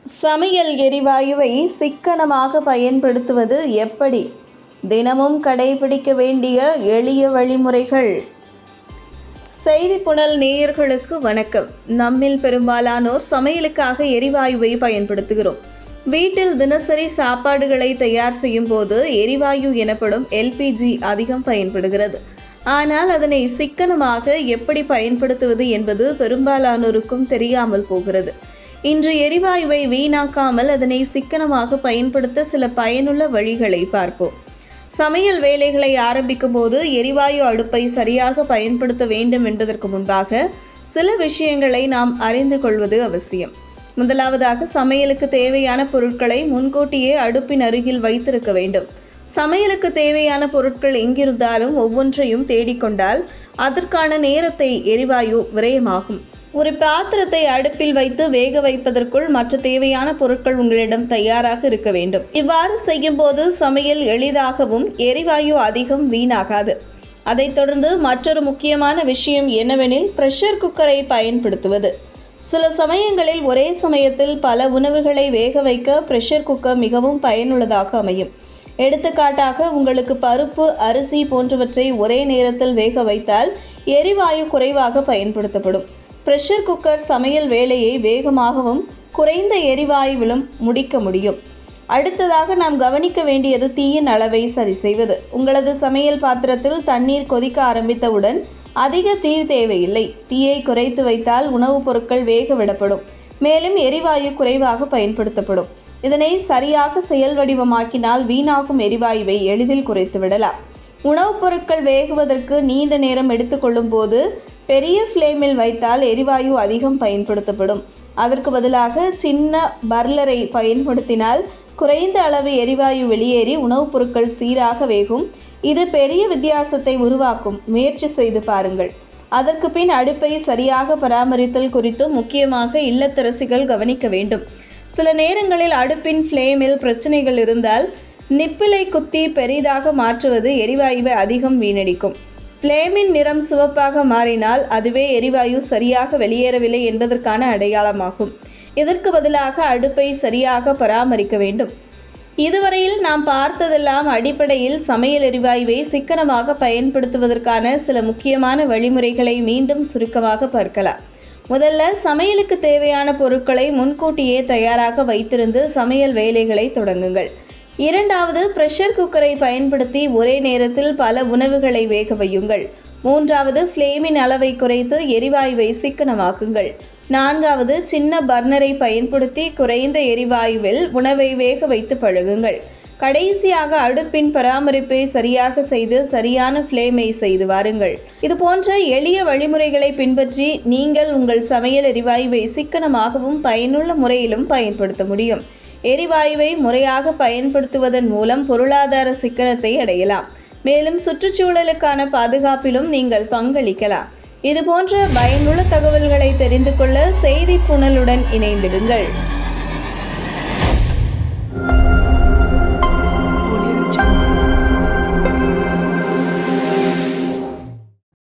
சமையல் எரிவாயுவை சிக்கனமாக பயன்படுத்துவது எப்படி? தினமும் கடைபிடிக்க வேண்டிய எளிய வழிமுறைகள். செய்தி புனல் நேயர்களுக்கு வணக்கம். நம்மில் பெரும்பாலானோர் சமையலுக்காக எரிவாயுவை பயன்படுத்துகிறோம். வீட்டில் தினசரி சாப்பாடுகளை தயார் செய்யும் போது எரிவாயு எனப்படும் எல்பிஜி அதிகம் பயன்படுகிறது. ஆனால் அதனை சிக்கனமாக எப்படி பயன்படுத்துவது என்பது பெரும்பாலானோருக்கும் தெரியாமல் போகிறது. இன்று எரிவாயுவை வீணாக்காமல் அதனை சிக்கனமாக பயன்படுத்த சில பயனுள்ள வழிகளை பார்ப்போம். சமையல் வேலைகளை ஆரம்பிக்கும் போது எரிவாயு அடுப்பை சரியாக பயன்படுத்த வேண்டும் என்பதற்கு முன்பாக சில விஷயங்களை நாம் அறிந்து கொள்வது அவசியம். முதலாவதாக, சமையலுக்கு தேவையான பொருட்களை முன்கூட்டியே அடுப்பின் அருகில் வைத்திருக்க வேண்டும். சமையலுக்கு தேவையான பொருட்கள் எங்கிருந்தாலும் ஒவ்வொன்றையும் தேடிக்கொண்டால் அதற்கான நேரத்தை எரிவாயு விரயமாகும். ஒரு பாத்திரத்தை அடுப்பில் வைத்து வேக வைப்பதற்குள் மற்ற தேவையான பொருட்கள் உங்களிடம் தயாராக இருக்க வேண்டும். இவ்வாறு செய்யும் போது சமையல் எளிதாகவும் எரிவாயு அதிகம் வீணாகாது. அதைத் தொடர்ந்து மற்றொரு முக்கியமான விஷயம் என்னவெனில் பிரஷர் குக்கரை பயன்படுத்துவது. சில சமயங்களில் ஒரே சமயத்தில் பல உணவுகளை வேக வைக்க பிரஷர் குக்கர் மிகவும் பயனுள்ளதாக அமையும். எடுத்துக்காட்டாக, உங்களுக்கு பருப்பு, அரிசி போன்றவற்றை ஒரே நேரத்தில் வேக வைத்தால் எரிவாயு குறைவாக பயன்படுத்தப்படும். பிரஷர் குக்கர் சமையல் வேலையை வேகமாகவும் குறைந்த எரிவாயுவிலும் முடிக்க முடியும். அடுத்ததாக நாம் கவனிக்க வேண்டியது தீயின் அளவை சரி செய்வது. உங்களது சமையல் பாத்திரத்தில் தண்ணீர் கொதிக்க ஆரம்பித்தவுடன் அதிக தீ தேவையில்லை. தீயை குறைத்து வைத்தால் உணவுப் பொருட்கள் வேக விடப்படும். மேலும் எரிவாயு குறைவாக பயன்படுத்தப்படும். இதனை சரியாக செயல் வடிவமாக்கினால் வீணாகும் எரிவாயுவை எளிதில் குறைத்து விடலாம். உணவுப் பொருட்கள் வேகுவதற்கு நீண்ட நேரம் எடுத்துக்கொள்ளும் போது பெரிய ஃப்ளேமில் வைத்தால் எரிவாயு அதிகம் பயன்படுத்தப்படும். அதற்கு பதிலாக சின்ன பர்லரை பயன்படுத்தினால் குறைந்த அளவு எரிவாயு வெளியேறி உணவுப் பொருட்கள் சீராக வேகும். இது பெரிய வித்தியாசத்தை உருவாக்கும். முயற்சி செய்து பாருங்கள். அதற்கு பின் அடுப்பை சரியாக பராமரித்தல் குறித்து முக்கியமாக இல்லத்தரசிகள் கவனிக்க வேண்டும். சில நேரங்களில் அடுப்பின் ஃப்ளேமில் பிரச்சனைகள் இருந்தால் நிப்பிலை குத்தி பெரிதாக மாற்றுவது எரிவாயுவை அதிகம் வீணடிக்கும். ஃப்ளேமின் நிறம் சிவப்பாக மாறினால் அதுவே எரிவாயு சரியாக வெளியேறவில்லை என்பதற்கான அடையாளமாகும். இதற்கு பதிலாக அடுப்பை சரியாக பராமரிக்க வேண்டும். இதுவரையில் நாம் பார்த்ததெல்லாம் அடிப்படையில் சமையல் எரிவாயுவை சிக்கனமாக பயன்படுத்துவதற்கான சில முக்கியமான வழிமுறைகளை மீண்டும் சுருக்கமாக பார்க்கலாம். முதல்ல, சமையலுக்கு தேவையான பொருட்களை முன்கூட்டியே தயாராக வைத்திருந்து சமையல் வேலைகளை தொடங்குங்கள். இரண்டாவது, பிரஷர் குக்கரை பயன்படுத்தி ஒரே நேரத்தில் பல உணவுகளை வேக வையுங்கள். மூன்றாவது, ஃப்ளேமின் அளவை குறைத்து எரிவாயுவை சிக்கனமாக்குங்கள். நான்காவது, சின்ன பர்னரை பயன்படுத்தி குறைந்த எரிவாயுவில் உணவை வேக வைத்து பழகுங்கள். கடைசியாக, அடுப்பின் பராமரிப்பை சரியாக செய்து சரியான ஃப்ளேமை செய்து வாருங்கள். இது போன்ற எளிய வழிமுறைகளை பின்பற்றி நீங்கள் உங்கள் சமையல் எரிவாயுவை சிக்கனமாகவும் பயனுள்ள முறையிலும் பயன்படுத்த முடியும். எரிவாயுவை முறையாக பயன்படுத்துவதன் மூலம் பொருளாதார சிக்கனத்தை அடையலாம். மேலும் சுற்றுச்சூழலுக்கான பாதுகாப்பிலும் நீங்கள் பங்களிக்கலாம். இதுபோன்ற பயனுள்ள தகவல்களை தெரிந்து கொள்ள செய்தி புனலுடன் இணைந்திடுங்கள்.